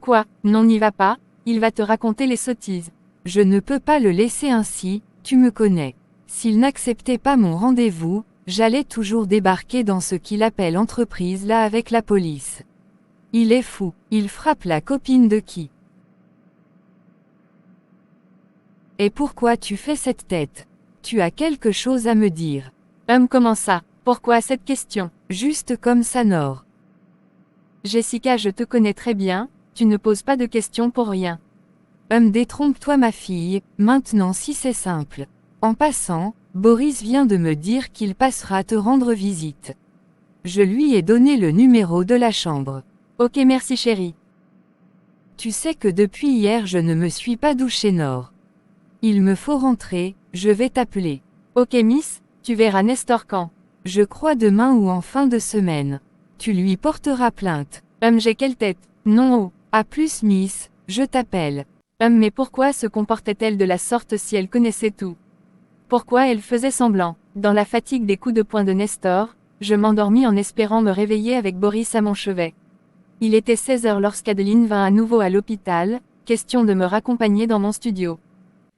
Quoi, non n'y va pas, il va te raconter les sottises. Je ne peux pas le laisser ainsi, tu me connais. S'il n'acceptait pas mon rendez-vous, j'allais toujours débarquer dans ce qu'il appelle entreprise là avec la police. Il est fou, il frappe la copine de qui? Et pourquoi tu fais cette tête? Tu as quelque chose à me dire. Comment ça? Pourquoi cette question? Juste comme ça Nord. Jessica, je te connais très bien, tu ne poses pas de questions pour rien. Détrompe-toi ma fille, maintenant si c'est simple. En passant, Boris vient de me dire qu'il passera te rendre visite. Je lui ai donné le numéro de la chambre. Ok merci chérie. Tu sais que depuis hier je ne me suis pas douché Nord. Il me faut rentrer, je vais t'appeler. Ok Miss, tu verras Nestor quand? Je crois demain ou en fin de semaine. Tu lui porteras plainte. J'ai quelle tête? Non oh. À plus Miss, je t'appelle. Mais pourquoi se comportait-elle de la sorte si elle connaissait tout? Pourquoi elle faisait semblant? Dans la fatigue des coups de poing de Nestor, je m'endormis en espérant me réveiller avec Boris à mon chevet. Il était 16h lorsqu'Adeline vint à nouveau à l'hôpital, question de me raccompagner dans mon studio.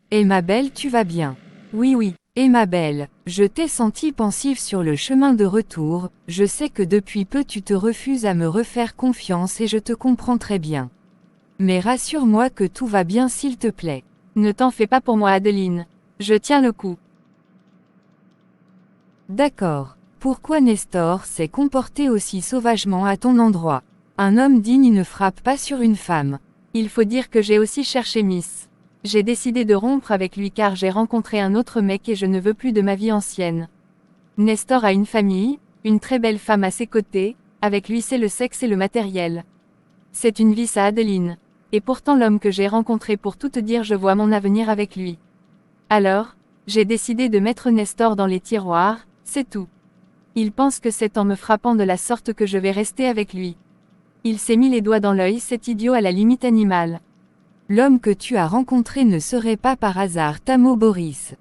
Et ma belle, tu vas bien? Oui oui. Et ma belle, je t'ai senti pensive sur le chemin de retour, je sais que depuis peu tu te refuses à me refaire confiance et je te comprends très bien. Mais rassure-moi que tout va bien s'il te plaît. Ne t'en fais pas pour moi Adeline. Je tiens le coup. D'accord. Pourquoi Nestor s'est comporté aussi sauvagement à ton endroit? Un homme digne ne frappe pas sur une femme. Il faut dire que j'ai aussi cherché Miss. J'ai décidé de rompre avec lui car j'ai rencontré un autre mec et je ne veux plus de ma vie ancienne. Nestor a une famille, une très belle femme à ses côtés, avec lui c'est le sexe et le matériel. C'est une vie ça Adeline. Et pourtant l'homme que j'ai rencontré pour tout te dire je vois mon avenir avec lui. Alors, j'ai décidé de mettre Nestor dans les tiroirs, c'est tout. Il pense que c'est en me frappant de la sorte que je vais rester avec lui. Il s'est mis les doigts dans l'œil, cet idiot à la limite animale. L'homme que tu as rencontré ne serait pas par hasard Tamo Boris.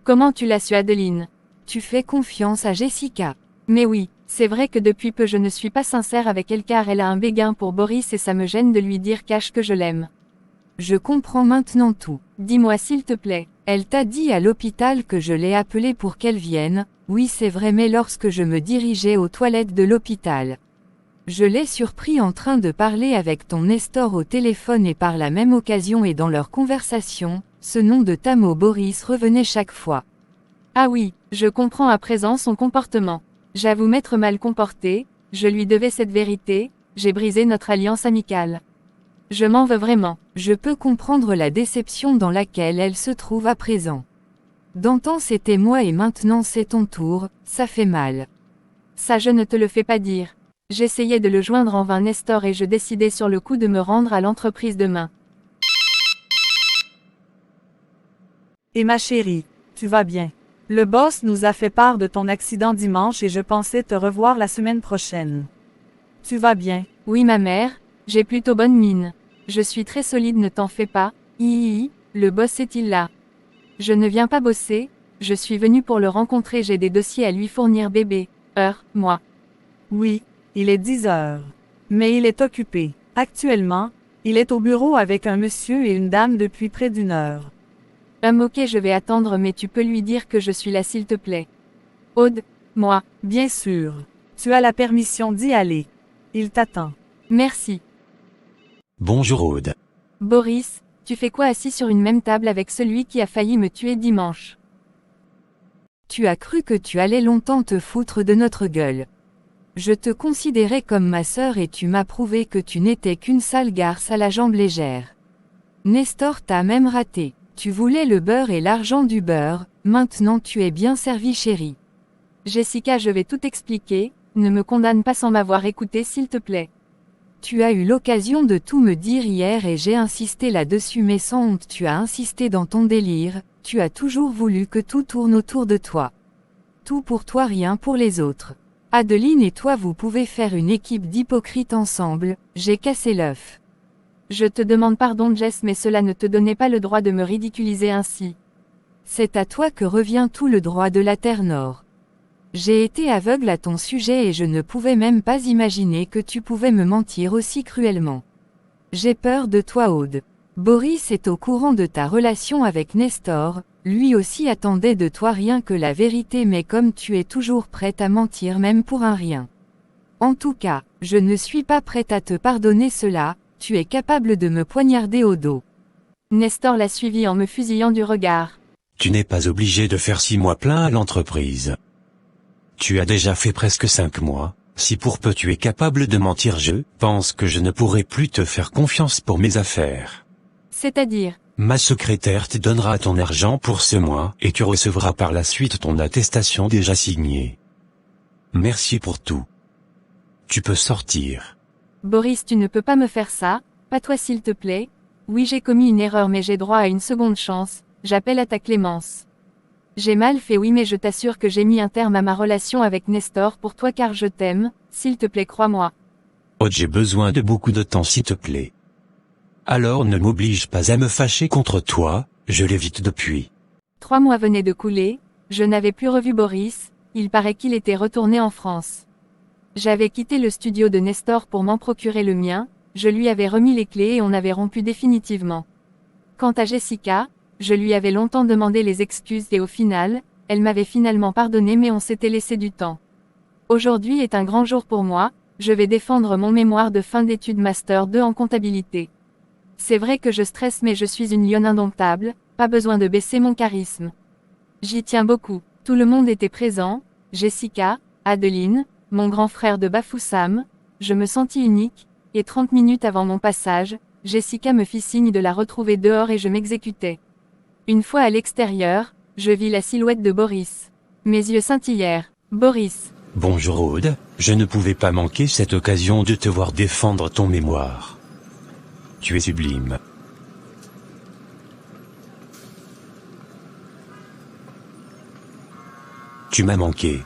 Comment tu l'as su Adeline? Tu fais confiance à Jessica. Mais oui, c'est vrai que depuis peu je ne suis pas sincère avec elle car elle a un béguin pour Boris et ça me gêne de lui dire cache que je l'aime. Je comprends maintenant tout. Dis-moi s'il te plaît. Elle t'a dit à l'hôpital que je l'ai appelée pour qu'elle vienne, oui c'est vrai mais lorsque je me dirigeais aux toilettes de l'hôpital. Je l'ai surpris en train de parler avec ton Nestor au téléphone et par la même occasion et dans leur conversation, ce nom de Tamo Boris revenait chaque fois. Ah oui, je comprends à présent son comportement. J'avoue m'être mal comporté, je lui devais cette vérité, j'ai brisé notre alliance amicale. Je m'en veux vraiment. Je peux comprendre la déception dans laquelle elle se trouve à présent. D'antan c'était moi et maintenant c'est ton tour, ça fait mal. Ça je ne te le fais pas dire. J'essayais de le joindre en vain Nestor et je décidais sur le coup de me rendre à l'entreprise demain. Et ma chérie, tu vas bien? Le boss nous a fait part de ton accident dimanche et je pensais te revoir la semaine prochaine. Tu vas bien? Oui ma mère, j'ai plutôt bonne mine. Je suis très solide ne t'en fais pas, le boss est-il là? Je ne viens pas bosser, je suis venu pour le rencontrer j'ai des dossiers à lui fournir bébé. Moi. Oui, il est 10 heures. Mais il est occupé. Actuellement, il est au bureau avec un monsieur et une dame depuis près d'1 heure. Ok je vais attendre mais tu peux lui dire que je suis là s'il te plaît. Aude, moi. Bien sûr. Tu as la permission d'y aller. Il t'attend. Merci. Bonjour Aude. Boris, tu fais quoi assis sur une même table avec celui qui a failli me tuer dimanche? Tu as cru que tu allais longtemps te foutre de notre gueule. Je te considérais comme ma sœur et tu m'as prouvé que tu n'étais qu'une sale garce à la jambe légère. Nestor t'a même raté. Tu voulais le beurre et l'argent du beurre, maintenant tu es bien servie chérie. Jessica je vais tout expliquer, ne me condamne pas sans m'avoir écouté s'il te plaît. Tu as eu l'occasion de tout me dire hier et j'ai insisté là-dessus mais sans honte tu as insisté dans ton délire, tu as toujours voulu que tout tourne autour de toi. Tout pour toi rien pour les autres. Adeline et toi vous pouvez faire une équipe d'hypocrites ensemble, j'ai cassé l'œuf. Je te demande pardon Jess mais cela ne te donnait pas le droit de me ridiculiser ainsi. C'est à toi que revient tout le droit de la Terre Nord. J'ai été aveugle à ton sujet et je ne pouvais même pas imaginer que tu pouvais me mentir aussi cruellement. J'ai peur de toi Aude. Boris est au courant de ta relation avec Nestor, lui aussi attendait de toi rien que la vérité mais comme tu es toujours prête à mentir même pour un rien. En tout cas, je ne suis pas prête à te pardonner cela, tu es capable de me poignarder au dos. Nestor l'a suivi en me fusillant du regard. Tu n'es pas obligé de faire 6 mois plein à l'entreprise. Tu as déjà fait presque 5 mois, si pour peu tu es capable de mentir je pense que je ne pourrai plus te faire confiance pour mes affaires. C'est-à-dire? Ma secrétaire te donnera ton argent pour ce mois et tu recevras par la suite ton attestation déjà signée. Merci pour tout. Tu peux sortir. Boris tu ne peux pas me faire ça, pas toi s'il te plaît. Oui j'ai commis une erreur mais j'ai droit à une seconde chance, j'appelle à ta clémence. J'ai mal fait oui mais je t'assure que j'ai mis un terme à ma relation avec Nestor pour toi car je t'aime, s'il te plaît crois-moi. Oh j'ai besoin de beaucoup de temps s'il te plaît. Alors ne m'oblige pas à me fâcher contre toi, je l'évite depuis. 3 mois venaient de couler, je n'avais plus revu Boris, il paraît qu'il était retourné en France. J'avais quitté le studio de Nestor pour m'en procurer le mien, je lui avais remis les clés et on avait rompu définitivement. Quant à Jessica, je lui avais longtemps demandé les excuses et au final, elle m'avait finalement pardonné mais on s'était laissé du temps. Aujourd'hui est un grand jour pour moi, je vais défendre mon mémoire de fin d'études Master 2 en comptabilité. C'est vrai que je stresse mais je suis une lionne indomptable, pas besoin de baisser mon charisme. J'y tiens beaucoup, tout le monde était présent, Jessica, Adeline, mon grand frère de Bafoussam, je me sentis unique, et 30 minutes avant mon passage, Jessica me fit signe de la retrouver dehors et je m'exécutais. Une fois à l'extérieur, je vis la silhouette de Boris. Mes yeux scintillèrent. Boris. Bonjour Aude, je ne pouvais pas manquer cette occasion de te voir défendre ton mémoire. Tu es sublime. Tu m'as manqué.